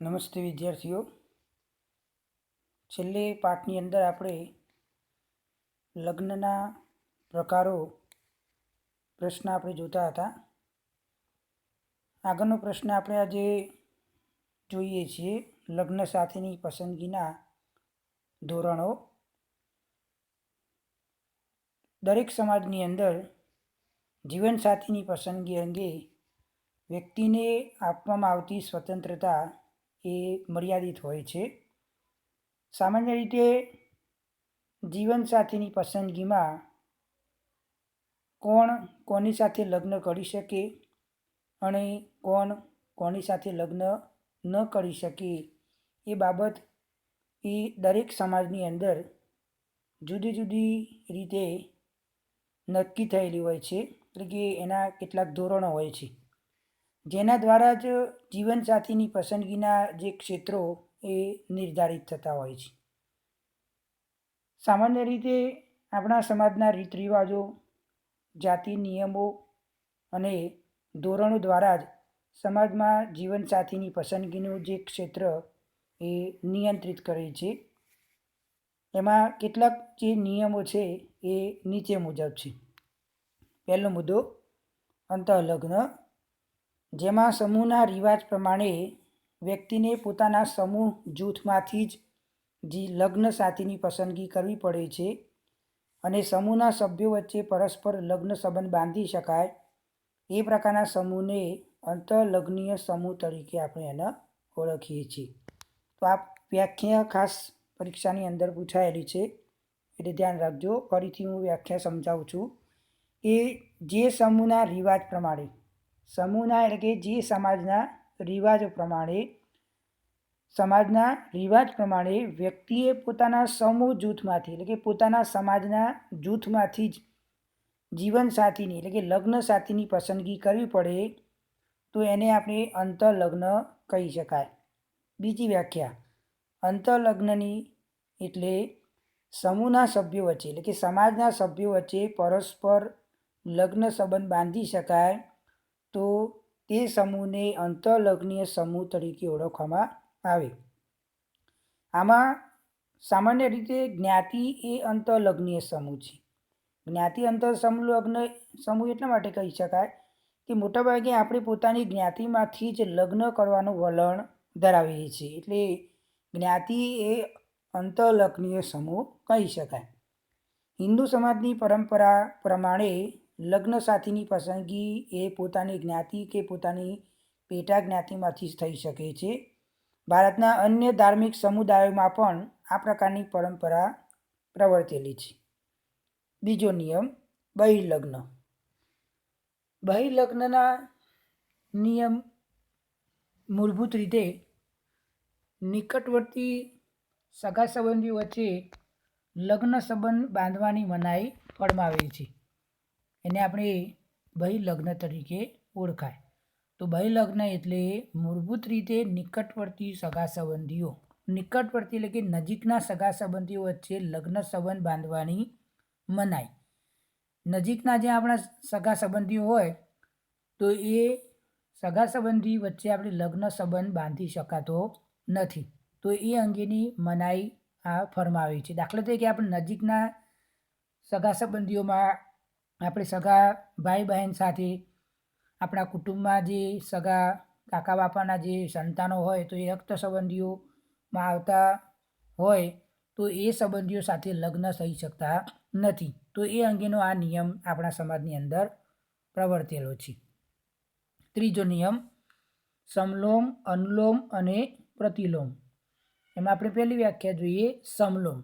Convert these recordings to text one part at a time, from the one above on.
નમસ્તે વિદ્યાર્થીઓ, છેલ્લે પાઠની અંદર આપણે લગ્નના પ્રકારો પ્રશ્ન આપણે જોતા હતા. આગળનો પ્રશ્ન આપણે આજે જોઈએ છીએ લગ્ન સાથેની પસંદગીના ધોરણો. દરેક સમાજની અંદર જીવનસાથીની પસંદગી અંગે વ્યક્તિને આપવામાં આવતી સ્વતંત્રતા એ મર્યાદિત હોય છે. સામાન્ય રીતે જીવનસાથીની પસંદગીમાં કોણ કોની સાથે લગ્ન કરી શકે અને કોણ કોની સાથે લગ્ન ન કરી શકે એ બાબત એ દરેક સમાજની અંદર જુદી જુદી રીતે નક્કી થયેલી હોય છે, એટલે કે એના કેટલાક ધોરણો હોય છે જેના દ્વારા જ જીવનસાથીની પસંદગીના જે ક્ષેત્રો એ નિર્ધારિત થતા હોય છે. સામાન્ય રીતે આપણા સમાજના રીત રિવાજો, જાતિ નિયમો અને ધોરણો દ્વારા જ સમાજમાં જીવનસાથીની પસંદગીનું જે ક્ષેત્ર એ નિયંત્રિત કરે છે. એમાં કેટલાક જે નિયમો છે એ નીચે મુજબ છે. પહેલો મુદ્દો અંતઃલગ્ન, જેમાં સમૂહના રિવાજ પ્રમાણે વ્યક્તિને પોતાના સમૂહ જૂથમાંથી જ લગ્ન સાથીની પસંદગી કરવી પડે છે અને સમૂહના સભ્યો વચ્ચે પરસ્પર લગ્ન સંબંધ બાંધી શકાય એ પ્રકારના સમૂહને અંતઃલગ્નીય સમૂહ તરીકે આપણે એને ઓળખીએ છીએ. તો આ વ્યાખ્યા ખાસ પરીક્ષાની અંદર પૂછાયેલી છે, એટલે ધ્યાન રાખજો. ફરીથી હું વ્યાખ્યા સમજાવું છું કે જે સમૂહના રિવાજ પ્રમાણે, સમૂહના એટલે કે જે સમાજના રિવાજ પ્રમાણે વ્યક્તિએ પોતાના સમૂહ જૂથમાંથી એટલે કે પોતાના સમાજના જૂથમાંથી જ જીવનસાથીની એટલે કે લગ્ન સાથીની પસંદગી કરવી પડે તો એને આપણે અંતઃલગ્ન કહી શકાય. બીજી વ્યાખ્યા અંતઃલગ્નની એટલે સમૂહના સભ્યો વચ્ચે એટલે કે સમાજના સભ્યો વચ્ચે પરસ્પર લગ્ન સંબંધ બાંધી શકાય તો તે સમૂહને અંતઃલગ્નીય સમૂહ તરીકે ઓળખવામાં આવે. આમાં સામાન્ય રીતે જ્ઞાતિ એ અંતઃલગ્નીય સમૂહ છે. જ્ઞાતિ અંતઃલગ્ન સમૂહ એટલા માટે કહી શકાય કે મોટાભાગે આપણે પોતાની જ્ઞાતિમાંથી જ લગ્ન કરવાનું વલણ ધરાવીએ છીએ, એટલે જ્ઞાતિ એ અંતઃલગ્નીય સમૂહ કહી શકાય. હિન્દુ સમાજની પરંપરા પ્રમાણે લગ્ન સાથીની પસંદગી એ પોતાની જ્ઞાતિ કે પોતાની પેટા જ્ઞાતિમાંથી જ થઈ શકે છે. ભારતના અન્ય ધાર્મિક સમુદાયોમાં પણ આ પ્રકારની પરંપરા પ્રવર્તેલી છે. બીજો નિયમ બહિર્લગ્ન. બહિર્લગ્નના નિયમ મૂળભૂત રીતે નિકટવર્તી સગા સંબંધીઓ વચ્ચે લગ્ન સંબંધ બાંધવાની મનાઈ ફરમાવે છે. એને આપણે બહિર્લગ્ન તરીકે ઓળખાય. તો બહિર્લગ્ન એટલે મૂળભૂત રીતે નિકટવર્તી સગા સંબંધીઓ, નિકટવર્તી એટલે કે નજીકના સગા સંબંધીઓ વચ્ચે લગ્ન સંબંધ બાંધવાની મનાઈ. નજીકના જે આપણા સગા સંબંધીઓ હોય તો એ સગા સંબંધી વચ્ચે આપણે લગ્ન સંબંધ બાંધી શકાતો નથી, તો એ અંગેની મનાઈ આ ફરમાવી છે. દાખલા તરીકે આપણે નજીકના સગા સંબંધીઓમાં આપણે સગા ભાઈ બહેન સાથે આપણા કુટુંબમાં જે સગા કાકા બાપાના જે સંતાનો હોય તો એ રક્ત સંબંધીઓમાં આવતા હોય તો એ સંબંધીઓ સાથે લગ્ન થઈ શકતા નથી. તો એ અંગેનો આ નિયમ આપણા સમાજની અંદર પ્રવર્તેલો છે. ત્રીજો નિયમ સમલોમ, અનુલોમ અને પ્રતિલોમ. એમાં આપણે પહેલી વ્યાખ્યા જોઈએ સમલોમ.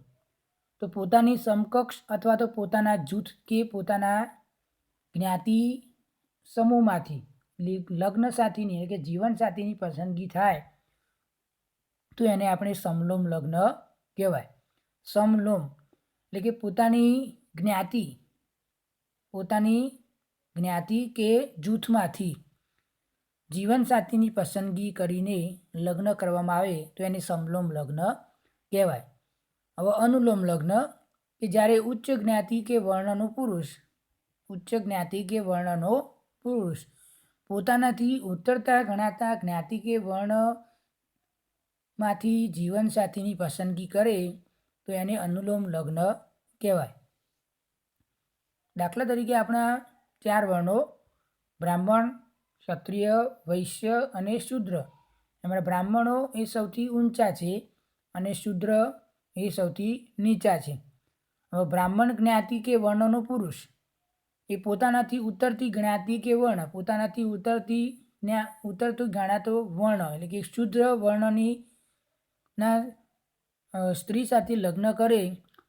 તો પોતાની સમકક્ષ અથવા તો પોતાના જૂથ કે પોતાના જ્ઞાતિ સમૂહમાંથી લગ્ન સાથીની એટલે કે જીવનસાથીની પસંદગી થાય તો એને આપણે સમલોમ લગ્ન કહેવાય. સમલોમ એટલે કે પોતાની જ્ઞાતિ કે જૂથમાંથી જીવનસાથીની પસંદગી કરીને લગ્ન કરવામાં આવે તો એને સમલોમ લગ્ન કહેવાય. હવે અનુલોમ લગ્ન કે જ્યારે ઉચ્ચ જ્ઞાતિ કે વર્ણનો પુરુષ પોતાનાથી ઉતરતા ગણાતા જ્ઞાતિ કે વર્ણ માંથી જીવનસાથીની પસંદગી કરે તો એને અનુલોમ લગ્ન કહેવાય. દાખલા તરીકે આપણા 4 વર્ણો બ્રાહ્મણ, ક્ષત્રિય, વૈશ્ય અને શૂદ્ર. એમાં બ્રાહ્મણો એ સૌથી ઊંચા છે અને શૂદ્ર એ સૌથી નીચા છે. હવે બ્રાહ્મણ જ્ઞાતિ કે વર્ણનો પુરુષ એ પોતાનાથી ઉતરતી જ્ઞાતિ કે વર્ણ, પોતાનાથી ઉતરતું ગણાતો વર્ણ એટલે કે શૂદ્ર વર્ણની સ્ત્રી સાથે લગ્ન કરે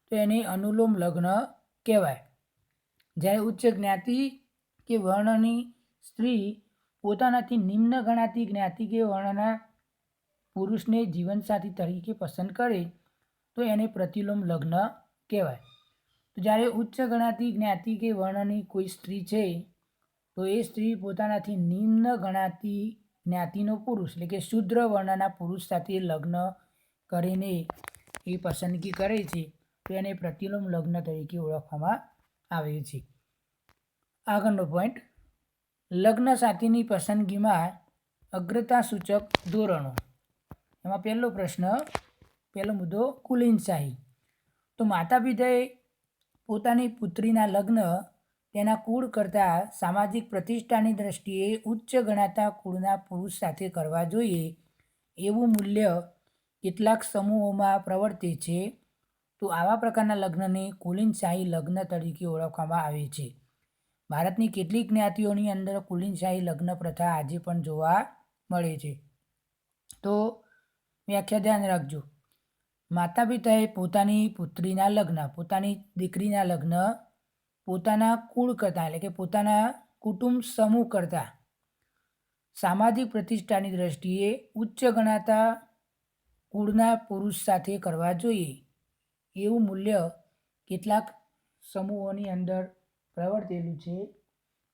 તો એને અનુલોમ લગ્ન કહેવાય. જ્યારે ઉચ્ચ જ્ઞાતિ કે વર્ણની સ્ત્રી પોતાનાથી નિમ્ન ગણાતી જ્ઞાતિ કે વર્ણના પુરુષને જીવનસાથી તરીકે પસંદ કરે તો એને પ્રતિલોમ લગ્ન કહેવાય. તો જ્યારે ઉચ્ચ ગણાતી જ્ઞાતિ કે વર્ણની કોઈ સ્ત્રી છે તો એ સ્ત્રી પોતાનાથી નિમ્ન ગણાતી જ્ઞાતિનો પુરુષ એટલે કે શૂદ્ર વર્ણના પુરુષ સાથે લગ્ન કરીને એ પસંદગી કરે છે તો એને પ્રતિલોમ લગ્ન તરીકે ઓળખવામાં આવે છે. આગળનો પોઈન્ટ, લગ્ન સાથીની પસંદગીમાં અગ્રતા સૂચક ધોરણો. એમાં પહેલો મુદ્દો કુલીનશાહી. તો માતા પિતાએ પોતાની પુત્રીના લગ્ન તેના કુળ કરતાં સામાજિક પ્રતિષ્ઠાની દ્રષ્ટિએ ઉચ્ચ ગણાતા કુળના પુરુષ સાથે કરવા જોઈએ એવું મૂલ્ય કેટલાક સમૂહોમાં પ્રવર્તે છે. તો આવા પ્રકારના લગ્નને કુલીનશાહી લગ્ન તરીકે ઓળખવામાં આવે છે. ભારતની કેટલીક જ્ઞાતિઓની અંદર કુલીનશાહી લગ્ન પ્રથા આજે પણ જોવા મળે છે. તો વ્યાખ્યા ધ્યાન રાખજો. માતા પિતાએ પોતાની પુત્રીના લગ્ન, પોતાની દીકરીના લગ્ન પોતાના કુળ કરતાં એટલે કે પોતાના કુટુંબ સમૂહ કરતાં સામાજિક પ્રતિષ્ઠાની દ્રષ્ટિએ ઉચ્ચ ગણાતા કુળના પુરુષ સાથે કરવા જોઈએ એવું મૂલ્ય કેટલાક સમૂહોની અંદર પ્રવર્તેલું છે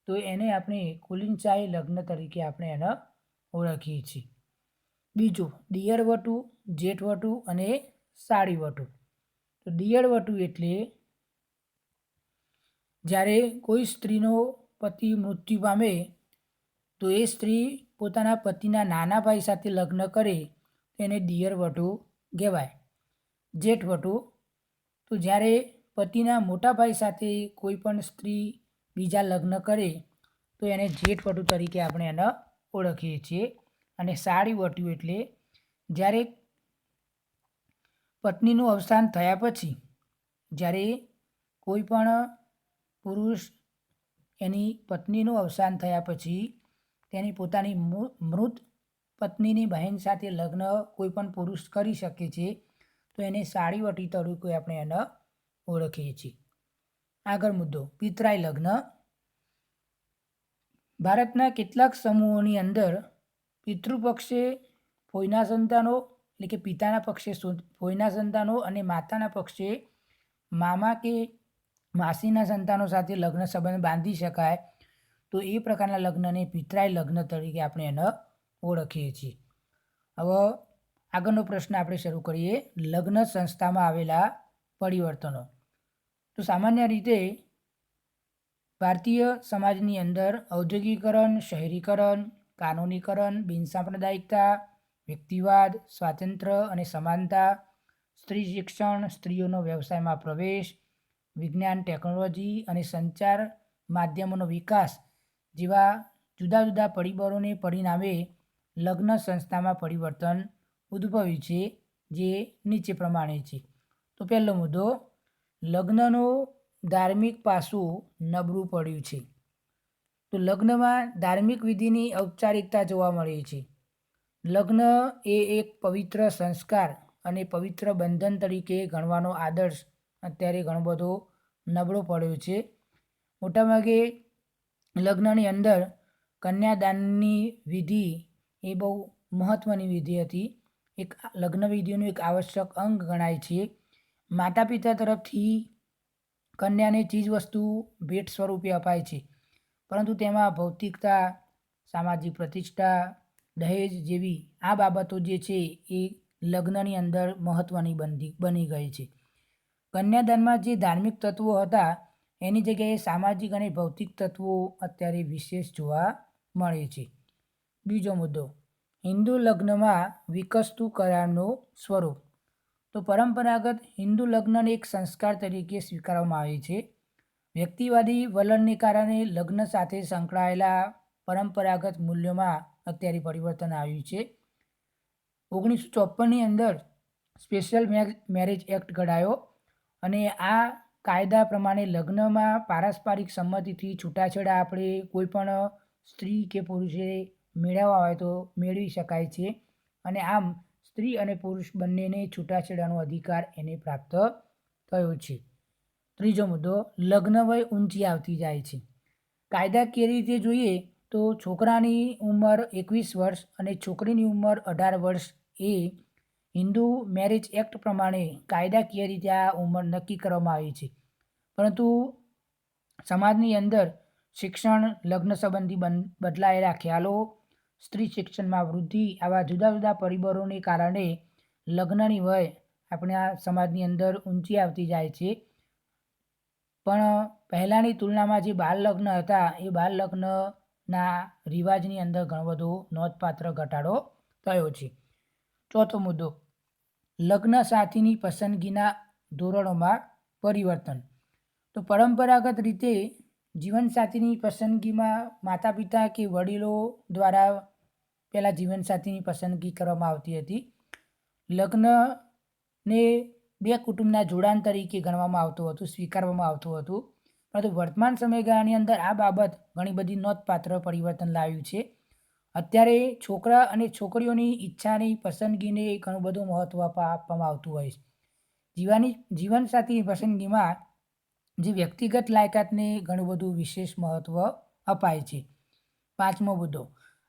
તો એને આપણે કુલીનશાહી લગ્ન તરીકે આપણે એને ઓળખીએ છીએ. બીજું, દિયરવટુ, જેઠવટુ અને સાળીવટુ. તો દિયરવટુ એટલે જ્યારે કોઈ સ્ત્રીનો પતિ મૃત્યુ પામે તો એ સ્ત્રી પોતાના પતિના નાના ભાઈ સાથે લગ્ન કરે તેને દિયરવટુ કહેવાય. જેઠવટુ, તો જ્યારે પતિના મોટા ભાઈ સાથે કોઈ પણ સ્ત્રી બીજા લગ્ન કરે તો એને જેઠવટુ તરીકે આપણે એને ઓળખીએ છીએ. અને સાળીવટુ એટલે જ્યારે પત્નીનું અવસાન થયા પછી જ્યારે કોઈ પણ પુરુષ એની પત્નીનું અવસાન થયા પછી તેની પોતાની મૃત પત્નીની બહેન સાથે લગ્ન કોઈ પણ પુરુષ કરી શકે છે તો એને સાળીવટી તરીકે આપણે એને ઓળખીએ છીએ. આગળ મુદ્દો, પિતરાઈ લગ્ન. ભારતના કેટલાક સમૂહોની અંદર પિતૃપક્ષે ફોઈના સંતાનો એટલે કે પિતાના પક્ષે ફોઈના સંતાનો અને માતાના પક્ષે મામા કે માસીના સંતાનો સાથે લગ્ન સંબંધ બાંધી શકાય તો એ પ્રકારના લગ્નને પિતરાઈ લગ્ન તરીકે આપણે એને ઓળખીએ છીએ. હવે આગળનો પ્રશ્ન આપણે શરૂ કરીએ, લગ્ન સંસ્થામાં આવેલા પરિવર્તનો. તો સામાન્ય રીતે ભારતીય સમાજની અંદર ઔદ્યોગિકરણ, શહેરીકરણ, કાનૂનીકરણ, બિનસાંપ્રદાયિકતા, વ્યક્તિવાદ, સ્વાતંત્ર્ય અને સમાનતા, સ્ત્રી શિક્ષણ, સ્ત્રીઓનો વ્યવસાયમાં પ્રવેશ, વિજ્ઞાન, ટેકનોલોજી અને સંચાર માધ્યમોનો વિકાસ જેવા જુદા જુદા પરિબળોને પરિણામે લગ્ન સંસ્થામાં પરિવર્તન ઉદ્ભવ્યું છે જે નીચે પ્રમાણે છે. તો પહેલો મુદ્દો, લગ્નનો ધાર્મિક પાસું નબળું પડ્યું છે. તો લગ્નમાં ધાર્મિક વિધિની ઔપચારિકતા જોવા મળે છે. લગ્ન એ એક પવિત્ર સંસ્કાર અને પવિત્ર બંધન તરીકે ગણવાનો આદર્શ અત્યારે ઘણો બધો નબળો પડ્યો છે. મોટાભાગે લગ્નની અંદર કન્યાદાનની વિધિ એ બહુ મહત્ત્વની વિધિ હતી. એક લગ્ન વિધિનું એક આવશ્યક અંગ ગણાય છે. માતા પિતા તરફથી કન્યાને ચીજવસ્તુ ભેટ સ્વરૂપે અપાય છે પરંતુ તેમાં ભૌતિકતા, સામાજિક પ્રતિષ્ઠા, દહેજ જેવી આ બાબતો જે છે એ લગ્નની અંદર મહત્ત્વની બની ગઈ છે. કન્યાદાનમાં જે ધાર્મિક તત્વો હતા એની જગ્યાએ સામાજિક અને ભૌતિક તત્વો અત્યારે વિશેષ જોવા મળે છે. બીજો મુદ્દો, હિન્દુ લગ્નમાં વિકસતું કરારનું સ્વરૂપ. તો પરંપરાગત હિન્દુ લગ્નને એક સંસ્કાર તરીકે સ્વીકારવામાં આવે છે. વ્યક્તિવાદી વલણને કારણે લગ્ન સાથે સંકળાયેલા પરંપરાગત મૂલ્યોમાં અત્યારે પરિવર્તન આવ્યું છે. 1954ની અંદર સ્પેશિયલ મેરેજ એક્ટ ઘડાયો અને આ કાયદા પ્રમાણે લગ્નમાં પારસ્પરિક સંમતિથી છૂટાછેડા આપણે કોઈ પણ સ્ત્રી કે પુરુષે મેળવવા હોય તો મેળવી શકાય છે અને આમ સ્ત્રી અને પુરુષ બંનેને છૂટાછેડાનો અધિકાર એને પ્રાપ્ત થયો છે. ત્રીજો મુદ્દો, લગ્ન વય ઊંચી આવતી જાય છે. કાયદાકીય રીતે જોઈએ તો છોકરાની ઉંમર 21 વર્ષ અને છોકરીની ઉંમર 18 વર્ષ એ હિન્દુ મેરેજ એક્ટ પ્રમાણે કાયદાકીય રીતે આ ઉંમર નક્કી કરવામાં આવી છે. પરંતુ સમાજની અંદર શિક્ષણ, લગ્ન સંબંધી બદલાયેલા ખ્યાલો, સ્ત્રી શિક્ષણમાં વૃદ્ધિ, આવા જુદા જુદા પરિબળોને કારણે લગ્નની વય આપણા સમાજની અંદર ઊંચી આવતી જાય છે. પણ પહેલાંની તુલનામાં જે બાળ લગ્ન હતા એ બાળ લગ્નના રિવાજની અંદર ઘણો બધો નોંધપાત્ર ઘટાડો થયો છે. ચોથો મુદ્દો, લગ્ન સાથીની પસંદગીના ધોરણોમાં પરિવર્તન. તો પરંપરાગત રીતે જીવનસાથીની પસંદગીમાં માતા પિતા કે વડીલો દ્વારા પહેલાં જીવનસાથીની પસંદગી કરવામાં આવતી હતી. લગ્નને બે કુટુંબના જોડાણ તરીકે ગણવામાં આવતું હતું, સ્વીકારવામાં આવતું હતું. પરંતુ વર્તમાન સમયગાળાની અંદર આ બાબત ઘણી બધી નોંધપાત્ર પરિવર્તન લાવ્યું છે. અત્યારે છોકરા અને છોકરીઓની ઈચ્છાની પસંદગીને ઘણું બધું મહત્ત્વ આપવામાં આવતું હોય છે. જીવનસાથીની પસંદગીમાં જે વ્યક્તિગત લાયકાતને ઘણું બધું વિશેષ મહત્ત્વ અપાય છે. પાંચમો મુદ્દો,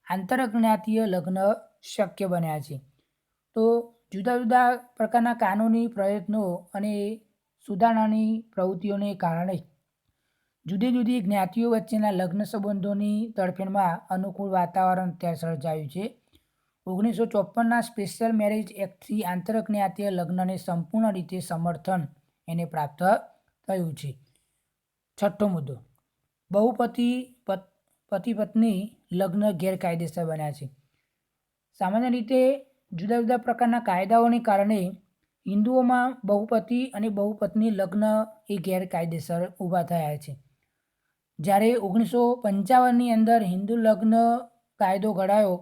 આંતરજ્ઞાતીય લગ્ન શક્ય બન્યા છે. તો જુદા જુદા પ્રકારના કાનૂની પ્રયત્નો અને સુધારણાની પ્રવૃત્તિઓને કારણે જુદી જુદી જ્ઞાતિઓ વચ્ચેના લગ્ન સંબંધોની તરફેણમાં અનુકૂળ વાતાવરણ અત્યારે સર્જાયું છે. 1954ના સ્પેશિયલ મેરેજ એક્ટથી આંતરજ્ઞાતીય લગ્નને સંપૂર્ણ રીતે સમર્થન એને પ્રાપ્ત થયું છે. છઠ્ઠો મુદ્દો, પતિ પત્ની લગ્ન ગેરકાયદેસર બન્યા છે. સામાન્ય રીતે જુદા જુદા પ્રકારના કાયદાઓને કારણે હિન્દુઓમાં બહુપતિ અને બહુપત્ની લગ્ન એ ગેરકાયદેસર ઊભા થયા છે. જ્યારે 1955ની અંદર હિન્દુ લગ્ન કાયદો ઘડાયો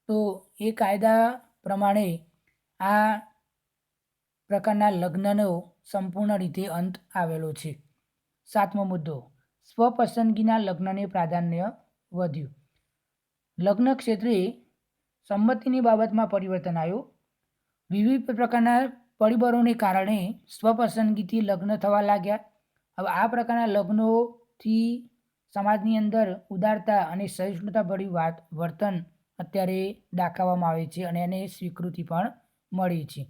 તો એ કાયદા પ્રમાણે આ પ્રકારના લગ્નનો સંપૂર્ણ રીતે અંત આવેલો છે. સાતમો મુદ્દો, સ્વપસંદગીના લગ્નને પ્રાધાન્ય વધ્યું. લગ્ન ક્ષેત્રે સંમતિની બાબતમાં પરિવર્તન આવ્યું. વિવિધ પ્રકારના પરિબળોને કારણે સ્વપસંદગીથી લગ્ન થવા લાગ્યા. હવે આ પ્રકારના લગ્નોથી સમાજની અંદર ઉદારતા અને સહિષ્ણુતાભર્યું વર્તન અત્યારે દાખવવામાં આવે છે અને એને સ્વીકૃતિ પણ મળી છે.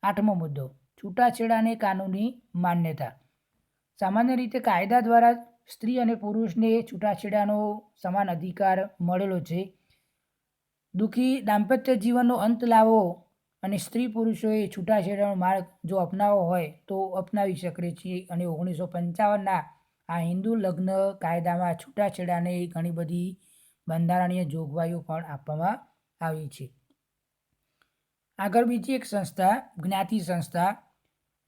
આઠમો મુદ્દો, છૂટાછેડાને કાનૂની માન્યતા. સામાન્ય રીતે કાયદા દ્વારા સ્ત્રી અને પુરુષને છૂટાછેડાનો સમાન અધિકાર મળેલો છે. દુઃખી દાંપત્ય જીવનનો અંત લાવવો અને સ્ત્રી પુરુષોએ છૂટાછેડાનો માર્ગ જો અપનાવવો હોય તો અપનાવી શકે છે. અને 1955ના આ હિન્દુ લગ્ન કાયદામાં છૂટાછેડાને ઘણી બધી બંધારણીય જોગવાઈઓ પણ આપવામાં આવી છે. આગળ બીજી એક સંસ્થા, જ્ઞાતિ સંસ્થા.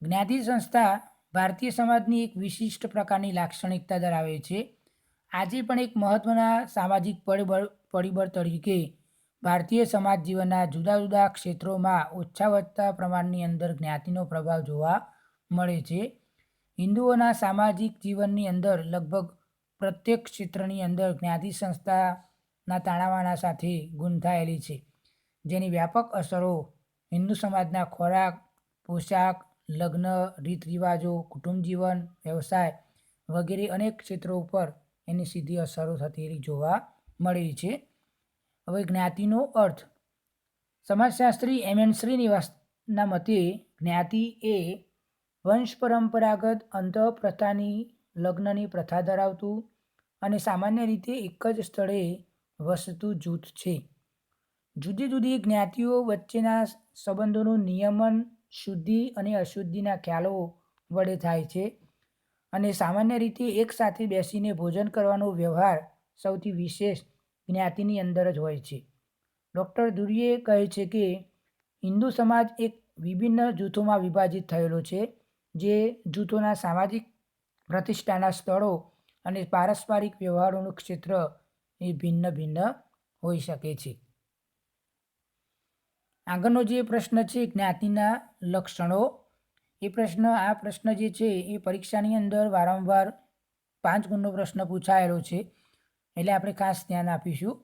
જ્ઞાતિ સંસ્થા ભારતીય સમાજની એક વિશિષ્ટ પ્રકારની લાક્ષણિકતા ધરાવે છે. આજે પણ એક મહત્ત્વના સામાજિક પરિબળ તરીકે ભારતીય સમાજ જીવનના જુદા જુદા ક્ષેત્રોમાં ઓછા વધતા પ્રમાણની અંદર જ્ઞાતિનો પ્રભાવ જોવા મળે છે. હિન્દુઓના સામાજિક જીવનની અંદર લગભગ પ્રત્યેક ક્ષેત્રની અંદર જ્ઞાતિ સંસ્થાના તાણાવાણા સાથે ગૂંથાયેલી છે, જેની વ્યાપક અસરો હિન્દુ સમાજના ખોરાક, પોશાક, લગ્ન, રીત રિવાજો, કુટુંબ જીવન, વ્યવસાય વગેરે અનેક ક્ષેત્રો ઉપર એની સીધી અસરો થતી જોવા મળી છે. હવે જ્ઞાતિનો અર્થ. સમાજશાસ્ત્રી M.N. શ્રીનિવાસના મતે જ્ઞાતિ એ વંશ પરંપરાગત અંતઃપ્રથાની લગ્નની પ્રથા ધરાવતું અને સામાન્ય રીતે એક જ સ્થળે વસતું જૂથ છે. જુદી જુદી જ્ઞાતિઓ વચ્ચેના સંબંધોનું નિયમન શુદ્ધિ અને અશુદ્ધિના ખ્યાલો વડે થાય છે અને સામાન્ય રીતે એકસાથે બેસીને ભોજન કરવાનો વ્યવહાર સૌથી વિશેષ જ્ઞાતિની અંદર જ હોય છે. ડૉક્ટર ધુરીએ કહે છે કે હિન્દુ સમાજ એક વિભિન્ન જૂથોમાં વિભાજિત થયેલો છે, જે જૂથોના સામાજિક પ્રતિષ્ઠાના સ્થળો અને પારસ્પરિક વ્યવહારોનું ક્ષેત્ર એ ભિન્ન ભિન્ન હોઈ શકે છે. આગળનો જે પ્રશ્ન છે જ્ઞાતિના લક્ષણો, આ પ્રશ્ન જે છે એ પરીક્ષાની અંદર વારંવાર 5 ગુણનો પ્રશ્ન પૂછાયેલો છે, એટલે આપણે ખાસ ધ્યાન આપીશું.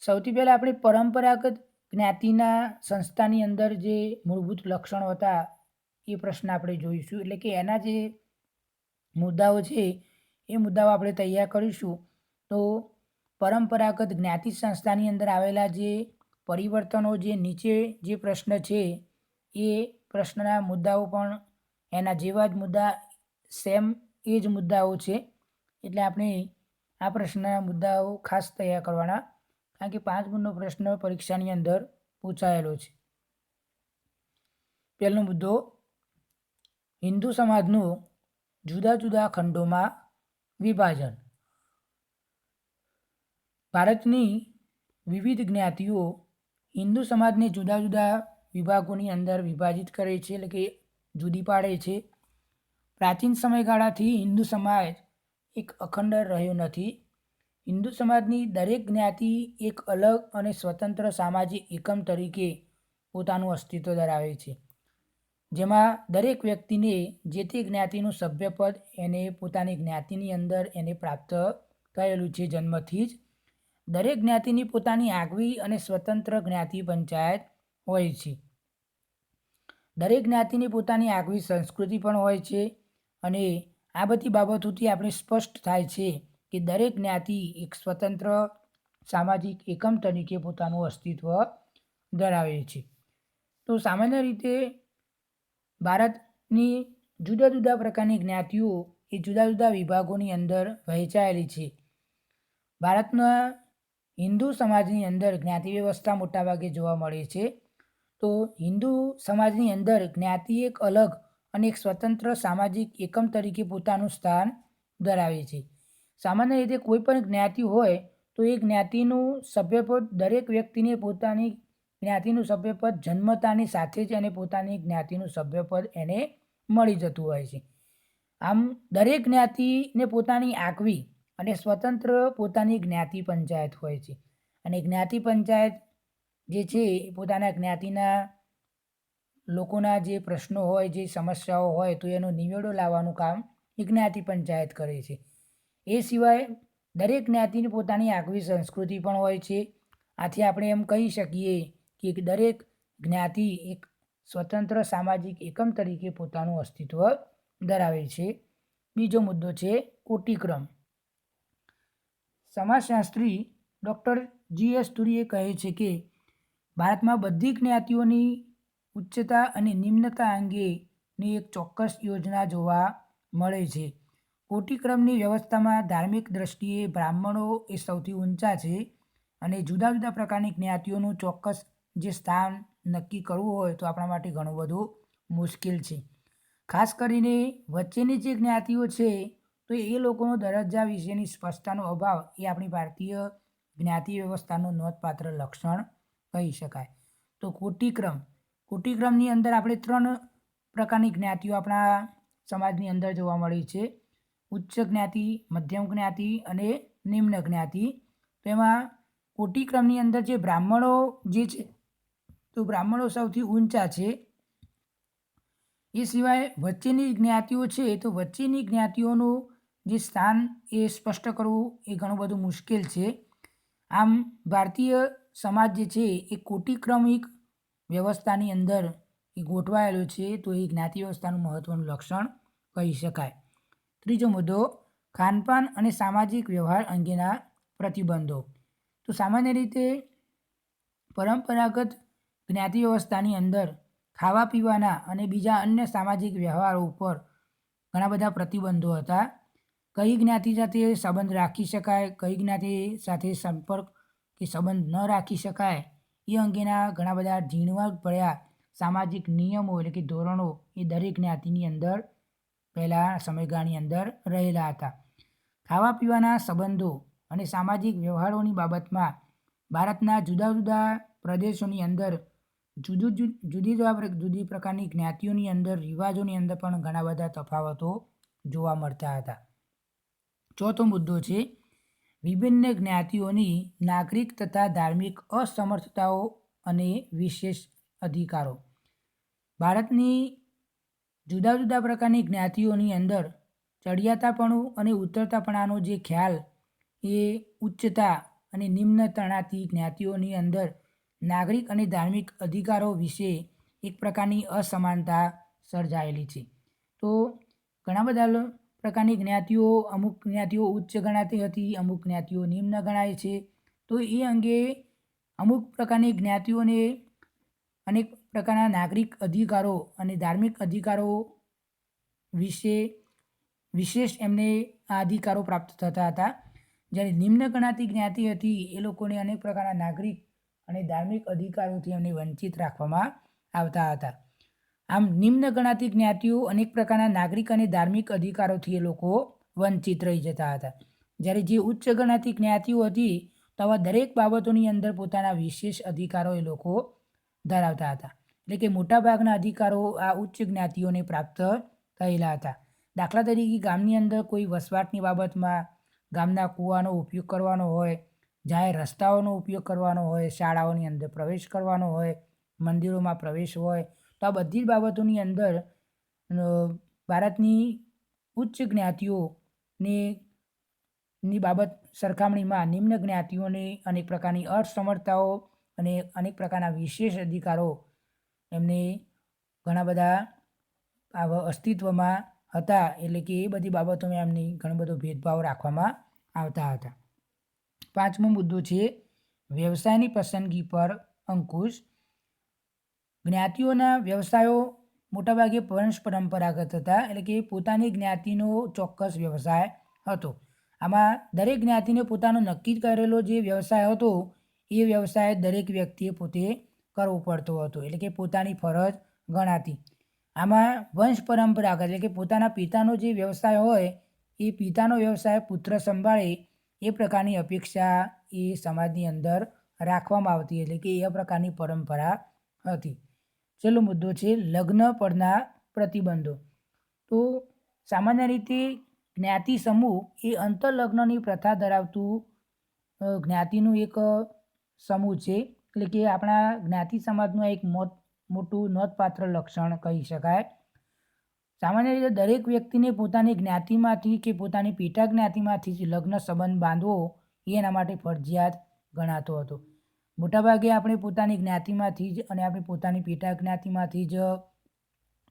સૌથી પહેલાં આપણે પરંપરાગત જ્ઞાતિના સંસ્થાની અંદર જે મૂળભૂત લક્ષણો હતા એ પ્રશ્ન આપણે જોઈશું. એટલે કે એના જે મુદ્દાઓ છે એ મુદ્દાઓ આપણે તૈયાર કરીશું. તો પરંપરાગત જ્ઞાતિ સંસ્થાની અંદર આવેલા જે પરિવર્તનો, જે નીચે જે પ્રશ્ન છે એ પ્રશ્નના મુદ્દાઓ પણ એના જેવા જ મુદ્દા, સેમ એ જ મુદ્દાઓ છે. એટલે આપણે આ પ્રશ્નના મુદ્દાઓ ખાસ તૈયાર કરવાના, કારણ કે 5 ગુણનો પ્રશ્ન પરીક્ષાની અંદર પૂછાયેલો છે. પહેલો મુદ્દો, હિન્દુ સમાજનું જુદા જુદા ખંડોમાં વિભાજન. ભારતની વિવિધ જ્ઞાતિઓ હિન્દુ સમાજને જુદા જુદા વિભાગોની અંદર વિભાજિત કરે છે, એટલે કે જુદી પાડે છે. પ્રાચીન સમયગાળાથી હિન્દુ સમાજ એક અખંડ રહ્યો નથી. હિન્દુ સમાજની દરેક જ્ઞાતિ એક અલગ અને સ્વતંત્ર સામાજિક એકમ તરીકે પોતાનું અસ્તિત્વ ધરાવે છે, જેમાં દરેક વ્યક્તિને જે તે જ્ઞાતિનું સભ્યપદ એને પોતાની જ્ઞાતિની અંદર એને પ્રાપ્ત થયેલું છે જન્મથી જ. દરેક જ્ઞાતિની પોતાની આગવી અને સ્વતંત્ર જ્ઞાતિ પંચાયત હોય છે. દરેક જ્ઞાતિની પોતાની આગવી સંસ્કૃતિ પણ હોય છે, અને આ બધી બાબતોથી આપણે સ્પષ્ટ થાય છે કે દરેક જ્ઞાતિ એક સ્વતંત્ર સામાજિક એકમ તરીકે પોતાનું અસ્તિત્વ ધરાવે છે. તો સામાન્ય રીતે ભારતની જુદા જુદા પ્રકારની જ્ઞાતિઓ એ જુદા જુદા વિભાગોની અંદર વહેંચાયેલી છે. ભારતના હિન્દુ સમાજની અંદર જ્ઞાતિ વ્યવસ્થા મોટાભાગે જોવા મળે છે. તો હિન્દુ સમાજની અંદર જ્ઞાતિ એક અલગ અને એક સ્વતંત્ર સામાજિક એકમ તરીકે પોતાનું સ્થાન ધરાવે છે. સામાન્ય રીતે કોઈ પણ જ્ઞાતિ હોય તો એ જ્ઞાતિનું સભ્યપદ દરેક વ્યક્તિને પોતાની જ્ઞાતિનું સભ્યપદ જન્મતાની સાથે જ એને પોતાની જ્ઞાતિનું સભ્યપદ એને મળી જતું હોય છે. આમ દરેક જ્ઞાતિને પોતાની આગવી અને સ્વતંત્ર પોતાની જ્ઞાતિ પંચાયત હોય છે, અને જ્ઞાતિ પંચાયત જે છે એ પોતાના જ્ઞાતિના લોકોના જે પ્રશ્નો હોય, જે સમસ્યાઓ હોય, તો એનો નિવેડો લાવવાનું કામ એ જ્ઞાતિ પંચાયત કરે છે. એ સિવાય દરેક જ્ઞાતિની પોતાની આગવી સંસ્કૃતિ પણ હોય છે. આથી આપણે એમ કહી શકીએ કે દરેક જ્ઞાતિ એક સ્વતંત્ર સામાજિક એકમ તરીકે પોતાનું અસ્તિત્વ ધરાવે છે. બીજો મુદ્દો છે કોટિક્રમ. સમાજશાસ્ત્રી ડૉક્ટર G.S. ધુરીએ કહે છે કે ભારતમાં બધી જ્ઞાતિઓની ઉચ્ચતા અને નિમ્નતા અંગેની એક ચોક્કસ યોજના જોવા મળે છે. કોટિક્રમની વ્યવસ્થામાં ધાર્મિક દ્રષ્ટિએ બ્રાહ્મણો એ સૌથી ઊંચા છે, અને જુદા જુદા પ્રકારની જ્ઞાતિઓનું ચોક્કસ જે સ્થાન નક્કી કરવું હોય તો આપણા માટે ઘણું બધું મુશ્કેલ છે. ખાસ કરીને વચ્ચેની જે જ્ઞાતિઓ છે તો એ લોકોનો દરજ્જા વિશેની સ્પષ્ટતાનો અભાવ એ આપણી ભારતીય જ્ઞાતિ વ્યવસ્થાનું નોંધપાત્ર લક્ષણ કહી શકાય. તો કોટિક્રમની અંદર આપણે 3 પ્રકારની જ્ઞાતિઓ આપણા સમાજની અંદર જોવા મળી છે: ઉચ્ચ જ્ઞાતિ, મધ્યમ જ્ઞાતિ અને નિમ્ન જ્ઞાતિ. તો એમાં કોટિક્રમની અંદર જે બ્રાહ્મણો જે છે તો બ્રાહ્મણો સૌથી ઊંચા છે. એ સિવાય વચ્ચેની જ્ઞાતિઓ છે તો વચ્ચેની જ્ઞાતિઓનું જે સ્થાન એ સ્પષ્ટ કરવું એ ઘણું બધું મુશ્કેલ છે. આમ ભારતીય સમાજ જે છે એ કોટિક્રમિક વ્યવસ્થાની અંદર એ ગોઠવાયેલો છે, તો એ જ્ઞાતિ વ્યવસ્થાનું મહત્ત્વનું લક્ષણ કહી શકાય. ત્રીજો મુદ્દો, ખાનપાન અને સામાજિક વ્યવહાર અંગેના પ્રતિબંધો. તો સામાન્ય રીતે પરંપરાગત જ્ઞાતિ વ્યવસ્થાની અંદર ખાવા પીવાના અને બીજા અન્ય સામાજિક વ્યવહારો ઉપર ઘણા બધા પ્રતિબંધો હતા. કઈ જ્ઞાતિ સાથે સંબંધ રાખી શકાય, કઈ જ્ઞાતિ સાથે સંપર્ક કે સંબંધ ન રાખી શકાય, એ અંગેના ઘણા બધા ઝીણવટભર્યા સામાજિક નિયમો એટલે કે ધોરણો એ દરેક જ્ઞાતિની અંદર પહેલાં સમયગાળાની અંદર રહેલા હતા. ખાવા પીવાના સંબંધો અને સામાજિક વ્યવહારોની બાબતમાં ભારતના જુદા જુદા પ્રદેશોની અંદર જુદી પ્રકારની જ્ઞાતિઓની અંદર રિવાજોની અંદર પણ ઘણા બધા તફાવતો જોવા મળતા હતા. ચોથો મુદ્દો છે વિભિન્ન જ્ઞાતિઓની નાગરિક તથા ધાર્મિક અસમર્થતાઓ અને વિશેષ અધિકારો. ભારતની જુદા જુદા પ્રકારની જ્ઞાતિઓની અંદર ચડિયાતાપણું અને ઉતરતાપણાનો જે ખ્યાલ એ ઉચ્ચતા અને નિમ્ન તણાતી જ્ઞાતિઓની અંદર નાગરિક અને ધાર્મિક અધિકારો વિશે એક પ્રકારની અસમાનતા સર્જાયેલી છે. તો ઘણા બધા પ્રકારની જ્ઞાતિઓ, અમુક જ્ઞાતિઓ ઉચ્ચ ગણાતી હતી, અમુક જ્ઞાતિઓ નિમ્ન ગણાય છે. તો એ અંગે અમુક પ્રકારની જ્ઞાતિઓને અનેક પ્રકારના નાગરિક અધિકારો અને ધાર્મિક અધિકારો વિશે વિશેષ એમને આ અધિકારો પ્રાપ્ત થતા હતા. જ્યારે નિમ્ન ગણાતી જ્ઞાતિ હતી એ લોકોને અનેક પ્રકારના નાગરિક અને ધાર્મિક અધિકારોથી એમને વંચિત રાખવામાં આવતા હતા. આમ નિમ્ન ગણાતી જ્ઞાતિઓ અનેક પ્રકારના નાગરિક અને ધાર્મિક અધિકારોથી એ લોકો વંચિત રહી જતા હતા. જ્યારે જે ઉચ્ચ ગણાતી જ્ઞાતિઓ હતી તો આવા દરેક બાબતોની અંદર પોતાના વિશેષ અધિકારો એ લોકો ધરાવતા હતા. એટલે કે મોટાભાગના અધિકારો આ ઉચ્ચ જ્ઞાતિઓને પ્રાપ્ત થયેલા હતા. દાખલા તરીકે ગામની અંદર કોઈ વસવાટની બાબતમાં ગામના કૂવાનો ઉપયોગ કરવાનો હોય, જાહેર રસ્તાઓનો ઉપયોગ કરવાનો હોય, શાળાઓની અંદર પ્રવેશ કરવાનો હોય, મંદિરોમાં પ્રવેશ હોય, તો આ બધી જ બાબતોની અંદર ભારતની ઉચ્ચ જ્ઞાતિઓની બાબત સરખામણીમાં નિમ્ન જ્ઞાતિઓને અનેક પ્રકારની અસમર્થતાઓ અને અનેક પ્રકારના વિશેષ અધિકારો એમને ઘણા બધા અસ્તિત્વમાં હતા. એટલે કે એ બધી બાબતોમાં એમની ઘણો બધો ભેદભાવ રાખવામાં આવતા હતા. પાંચમો મુદ્દો છે વ્યવસાયની પસંદગી પર અંકુશ. જ્ઞાતિઓના વ્યવસાયો મોટાભાગે વંશ પરંપરાગત હતા. એટલે કે પોતાની જ્ઞાતિનો ચોક્કસ વ્યવસાય હતો. આમાં દરેક જ્ઞાતિને પોતાનો નક્કી કરેલો જે વ્યવસાય હતો એ વ્યવસાય દરેક વ્યક્તિએ પોતે કરવો પડતો હતો. એટલે કે પોતાની ફરજ ગણાતી. આમાં વંશ પરંપરાગત એટલે કે પોતાના પિતાનો જે વ્યવસાય હોય એ પિતાનો વ્યવસાય પુત્ર સંભાળે એ પ્રકારની અપેક્ષા એ સમાજની અંદર રાખવામાં આવતી. એટલે કે એ પ્રકારની પરંપરા હતી. છેલ્લો મુદ્દો છે લગ્ન પરના પ્રતિબંધો. તો સામાન્ય રીતે જ્ઞાતિ સમૂહ એ અંતરલગ્નની પ્રથા ધરાવતું જ્ઞાતિનું એક સમૂહ છે. એટલે કે આપણા જ્ઞાતિ સમાજનું એક મોટું નોંધપાત્ર લક્ષણ કહી શકાય. સામાન્ય રીતે દરેક વ્યક્તિને પોતાની જ્ઞાતિમાંથી કે પોતાની પેટા જ્ઞાતિમાંથી જ લગ્ન સંબંધ બાંધવો એ એના માટે ફરજિયાત ગણાતો હતો. મોટાભાગે આપણે પોતાની જ્ઞાતિમાંથી જ અને આપણે પોતાની પેટા જ્ઞાતિમાંથી જ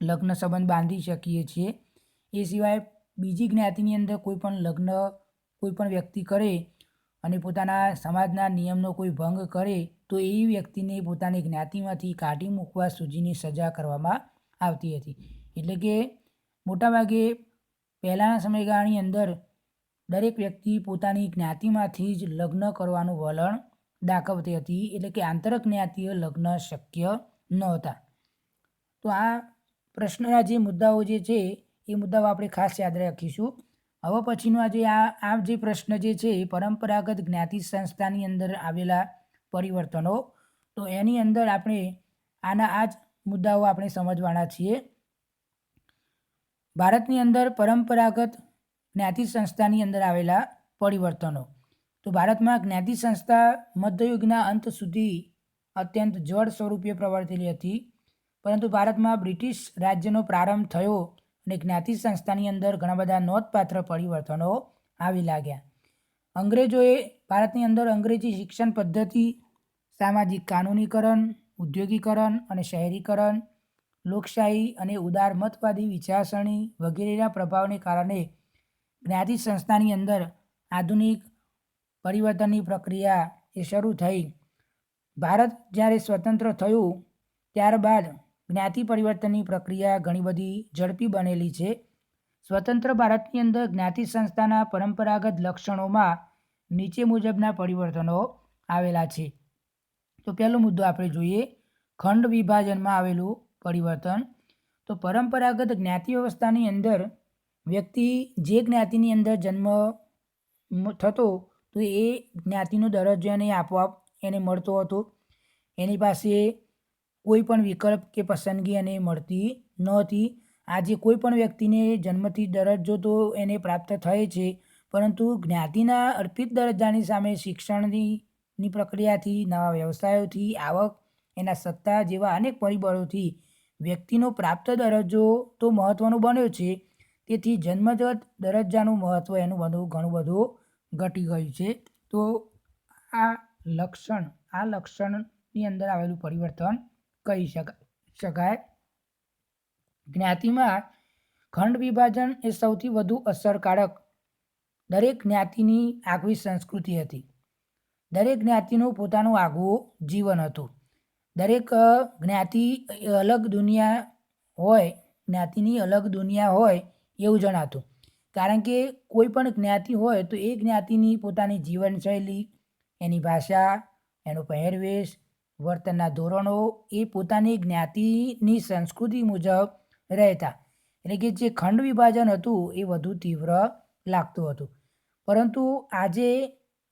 લગ્ન સંબંધ બાંધી શકીએ છીએ. એ સિવાય બીજી જ્ઞાતિની અંદર કોઈ પણ વ્યક્તિ કરે અને પોતાના સમાજના નિયમનો કોઈ ભંગ કરે તો એ વ્યક્તિને પોતાની જ્ઞાતિમાંથી કાઢી મૂકવા સુધીની સજા કરવામાં આવતી હતી. એટલે કે મોટાભાગે પહેલાંના સમયગાળાની અંદર દરેક વ્યક્તિ પોતાની જ્ઞાતિમાંથી જ લગ્ન કરવાનું વલણ દાખવતી હતી. એટલે કે આંતરજ્ઞાતીય લગ્ન શક્ય નહોતા. તો આ પ્રશ્નના જે મુદ્દાઓ જે છે એ મુદ્દાઓ આપણે ખાસ યાદ રાખીશું. હવે પછીનો આ જે પ્રશ્ન જે છે એ પરંપરાગત જ્ઞાતિ સંસ્થાની અંદર આવેલા પરિવર્તનો. તો એની અંદર આપણે આ જ મુદ્દાઓ આપણે સમજવાના છીએ. ભારતની અંદર પરંપરાગત જ્ઞાતિ સંસ્થાની અંદર આવેલા પરિવર્તનો. તો ભારતમાં જ્ઞાતિ સંસ્થા મધ્યયુગના અંત સુધી અત્યંત જડ સ્વરૂપે પ્રવર્તેલી હતી. પરંતુ ભારતમાં બ્રિટિશ રાજ્યનો પ્રારંભ થયો અને જ્ઞાતિ સંસ્થાની અંદર ઘણા બધા નોંધપાત્ર પરિવર્તનો આવી લાગ્યા. અંગ્રેજોએ ભારતની અંદર અંગ્રેજી શિક્ષણ પદ્ધતિ, સામાજિક કાનૂનીકરણ, ઉદ્યોગીકરણ અને શહેરીકરણ, લોકશાહી અને ઉદારમતવાદી વિચારસરણી વગેરેના પ્રભાવને કારણે જ્ઞાતિ સંસ્થાની અંદર આધુનિક પરિવર્તનની પ્રક્રિયા એ શરૂ થઈ. ભારત જ્યારે સ્વતંત્ર થયું ત્યારબાદ જ્ઞાતિ પરિવર્તનની પ્રક્રિયા ઘણી બધી ઝડપી બનેલી છે. સ્વતંત્ર ભારતની અંદર જ્ઞાતિ સંસ્થાના પરંપરાગત લક્ષણોમાં નીચે મુજબના પરિવર્તનો આવેલા છે. તો પહેલો મુદ્દો આપણે જોઈએ ખંડ વિભાજનમાં આવેલું પરિવર્તન. તો પરંપરાગત જ્ઞાતિ વ્યવસ્થાની અંદર વ્યક્તિ જે જ્ઞાતિની અંદર જન્મ થતો તો એ જ્ઞાતિનો દરજ્જો એને આપોઆપ એને મળતો હતો. એની પાસે કોઈ પણ વિકલ્પ કે પસંદગી એને મળતી નહોતી. આજે કોઈ પણ વ્યક્તિને જન્મથી દરજ્જો તો એને પ્રાપ્ત થાય છે, પરંતુ જ્ઞાતિના અર્પિત દરજ્જાની સામે શિક્ષણની પ્રક્રિયાથી, નવા વ્યવસાયોથી, આવક, એના સત્તા જેવા અનેક પરિબળોથી વ્યક્તિનો પ્રાપ્ત દરજ્જો તો મહત્ત્વનો બન્યો છે. તેથી જન્મગત દરજ્જાનું મહત્ત્વ એનું ઘણું બધું ઘટી ગયું છે. તો આ લક્ષણની અંદર આવેલું પરિવર્તન કહી શકાય. જ્ઞાતિમાં ખંડ વિભાજન એ સૌથી વધુ અસરકારક દરેક જ્ઞાતિની આગવી સંસ્કૃતિ હતી. દરેક જ્ઞાતિનું પોતાનું આગવું જીવન હતું. દરેક જ્ઞાતિની અલગ દુનિયા હોય એવું જણાતું. કારણ કે કોઈ પણ જ્ઞાતિ હોય તો એ જ્ઞાતિની પોતાની જીવનશૈલી, એની ભાષા, એનો પહેરવેશ, વર્તનના ધોરણો એ પોતાની જ્ઞાતિની સંસ્કૃતિ મુજબ રહેતા. એટલે કે જે ખંડ વિભાજન હતું એ વધુ તીવ્ર લાગતું હતું. પરંતુ આજે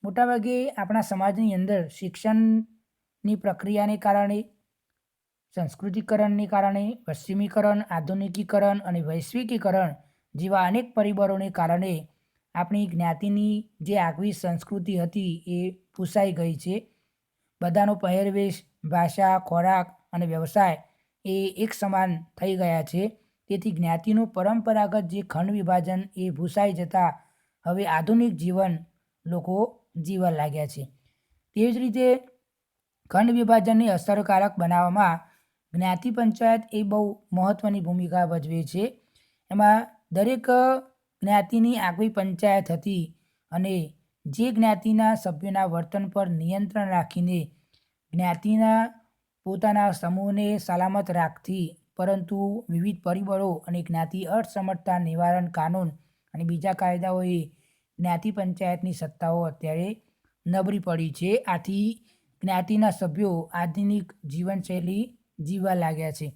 મોટાભાગે આપણા સમાજની અંદર શિક્ષણની પ્રક્રિયાને કારણે, સંસ્કૃતિકરણને કારણે, પશ્ચિમીકરણ, આધુનિકીકરણ અને વૈશ્વિકીકરણ જેવા અનેક પરિબળોને કારણે આપણી જ્ઞાતિની જે આગવી સંસ્કૃતિ હતી એ ભૂસાઈ ગઈ છે. બધાનો પહેરવેશ, ભાષા, ખોરાક અને વ્યવસાય એ એક સમાન થઈ ગયા છે. તેથી જ્ઞાતિનું પરંપરાગત જે ખંડ વિભાજન એ ભૂસાઈ જતાં હવે આધુનિક જીવન લોકો જીવવા લાગ્યા છે. તેવી જ રીતે ખંડ વિભાજનને અસરકારક બનાવવામાં જ્ઞાતિ પંચાયત એ બહુ મહત્ત્વની ભૂમિકા ભજવે છે. એમાં દરેક જ્ઞાતિની આગવી પંચાયત હતી અને જે જ્ઞાતિના સભ્યોના વર્તન પર નિયંત્રણ રાખીને જ્ઞાતિના પોતાના સમૂહને સલામત રાખતી, પરંતુ વિવિધ પરિબળો અને જ્ઞાતિ અસમર્થતા નિવારણ કાનૂન અને બીજા કાયદાઓએ જ્ઞાતિ પંચાયતની સત્તાઓ અત્યારે નબળી પડી છે. આથી જ્ઞાતિના સભ્યો આધુનિક જીવનશૈલી જીવવા લાગ્યા છે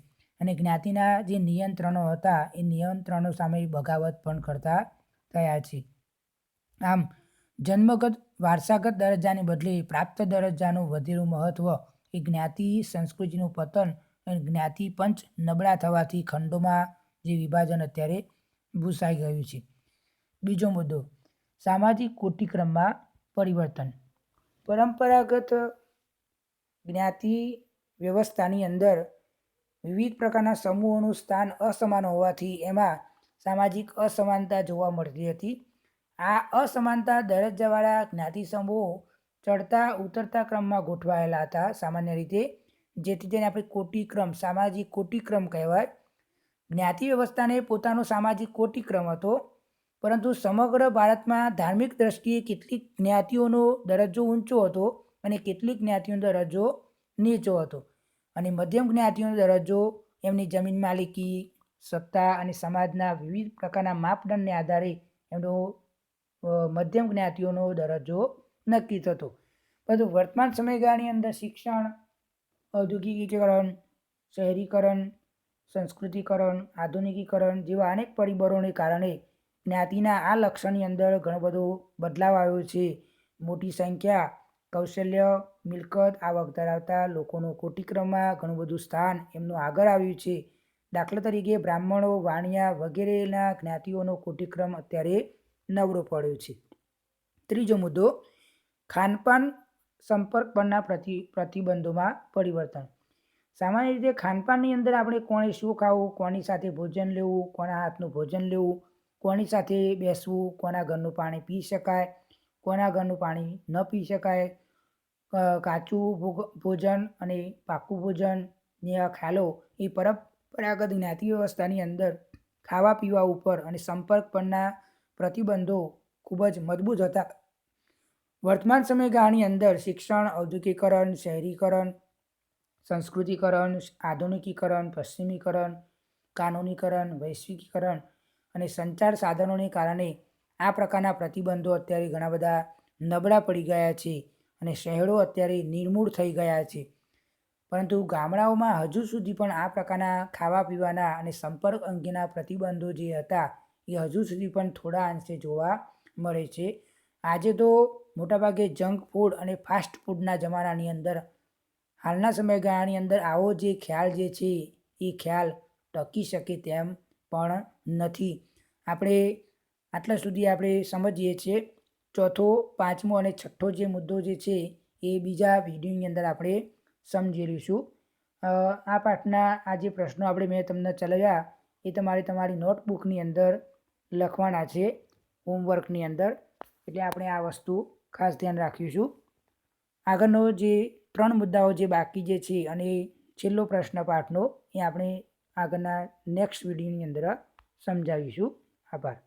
અને જ્ઞાતિના જે નિયંત્રણો હતા એ નિયંત્રણો સામે બગાવત પણ કરતા થયા છે. આમ જન્મગત વારસાગત દરજ્જાને બદલે પ્રાપ્ત દરજ્જાનું વધેલું મહત્ત્વ એ જ્ઞાતિ સંસ્કૃતિનું પતન અને જ્ઞાતિ પંચ નબળા થવાથી ખંડોમાં જે વિભાજન અત્યારે ભૂસાઈ ગયું છે. બીજો મુદ્દો, સામાજિક કોટિક્રમમાં પરિવર્તન. પરંપરાગત જ્ઞાતિ વ્યવસ્થાની અંદર વિવિધ પ્રકારના સમૂહોનું સ્થાન અસમાન હોવાથી એમાં સામાજિક અસમાનતા જોવા મળતી હતી. આ અસમાનતા દરજ્જાવાળા જ્ઞાતિ સમૂહો ચડતા ઉતરતા ક્રમમાં ગોઠવાયેલા હતા સામાન્ય રીતે, જેથી તેને આપણે કોટિક્રમ, સામાજિક કોટિક્રમ કહેવાય. જ્ઞાતિ વ્યવસ્થાને પોતાનો સામાજિક કોટિક્રમ હતો, પરંતુ સમગ્ર ભારતમાં ધાર્મિક દ્રષ્ટિએ કેટલીક જ્ઞાતિઓનો દરજ્જો ઊંચો હતો અને કેટલીક જ્ઞાતિઓનો દરજ્જો નીચો હતો. અને મધ્યમ જ્ઞાતિઓનો દરજ્જો એમની જમીન માલિકી, સત્તા અને સમાજના વિવિધ પ્રકારના માપદંડને આધારે એમનો મધ્યમ જ્ઞાતિઓનો દરજ્જો નક્કી થતો. પરંતુ વર્તમાન સમયગાળાની અંદર શિક્ષણ, ઔદ્યોગિકીકરણ, શહેરીકરણ, સંસ્કૃતિકરણ, આધુનિકીકરણ જેવા અનેક પરિબળોને કારણે જ્ઞાતિના આ લક્ષણની અંદર ઘણો બધો બદલાવ આવ્યો છે. મોટી સંખ્યા, કૌશલ્ય, મિલકત, આવક ધરાવતા લોકોનું કોટિક્રમમાં ઘણું બધું સ્થાન એમનું આગળ આવ્યું છે. દાખલા તરીકે બ્રાહ્મણો, વાણિયા વગેરેના જ્ઞાતિઓનો કોટિક્રમ અત્યારે નબળો પડ્યો છે. ત્રીજો મુદ્દો, ખાનપાન સંપર્ક પરના પ્રતિબંધોમાં પરિવર્તન. સામાન્ય રીતે ખાનપાનની અંદર આપણે કોણે શું ખાવું, કોની સાથે ભોજન લેવું, કોના હાથનું ભોજન લેવું, કોની સાથે બેસવું, કોના ઘરનું પાણી પી શકાય, કોના ઘરનું પાણી ન પી શકાય, કાચું ભોજન અને પાકું ભોજન જેવા ખ્યાલો એ પરંપરાગત જ્ઞાતિ વ્યવસ્થાની અંદર ખાવા પીવા ઉપર અને સંપર્ક પરના પ્રતિબંધો ખૂબ જ મજબૂત હતા. વર્તમાન સમયગાળાની અંદર શિક્ષણ, ઔદ્યોગિકરણ, શહેરીકરણ, સંસ્કૃતિકરણ, આધુનિકીકરણ, પશ્ચિમીકરણ, કાનૂનીકરણ, વૈશ્વિકીકરણ અને સંચાર સાધનોને કારણે આ પ્રકારના પ્રતિબંધો અત્યારે ઘણા બધા નબળા પડી ગયા છે અને શહેરો અત્યારે નિર્મૂળ થઈ ગયા છે. પરંતુ ગામડાઓમાં હજુ સુધી પણ આ પ્રકારના ખાવા પીવાના અને સંપર્ક અંગેના પ્રતિબંધો જે હતા એ હજુ સુધી પણ થોડા અંશે જોવા મળે છે. આજે તો મોટાભાગે જંક ફૂડ અને ફાસ્ટ ફૂડના જમાનાની અંદર હાલના સમયગાળાની અંદર આવો જે ખ્યાલ જે છે એ ખ્યાલ ટકી શકે તેમ પણ નથી. આપણે આટલા સુધી આપણે સમજીએ છીએ. ચોથો, પાંચમો અને છઠ્ઠો જે મુદ્દો જે છે એ બીજા વિડીયોની અંદર આપણે સમજી લઈશું. આ પાઠના આ જે પ્રશ્નો મેં તમને ચલાવ્યા એ તમારી નોટબુકની અંદર લખવાના છે, હોમવર્કની અંદર. એટલે આપણે આ વસ્તુ ખાસ ધ્યાન રાખીશું. આગળનો જે 3 મુદ્દાઓ જે બાકી જે છે અને છેલ્લો પ્રશ્ન પાઠનો એ આપણે આગળના નેક્સ્ટ વિડીયોની અંદર સમજાવીશું. આભાર.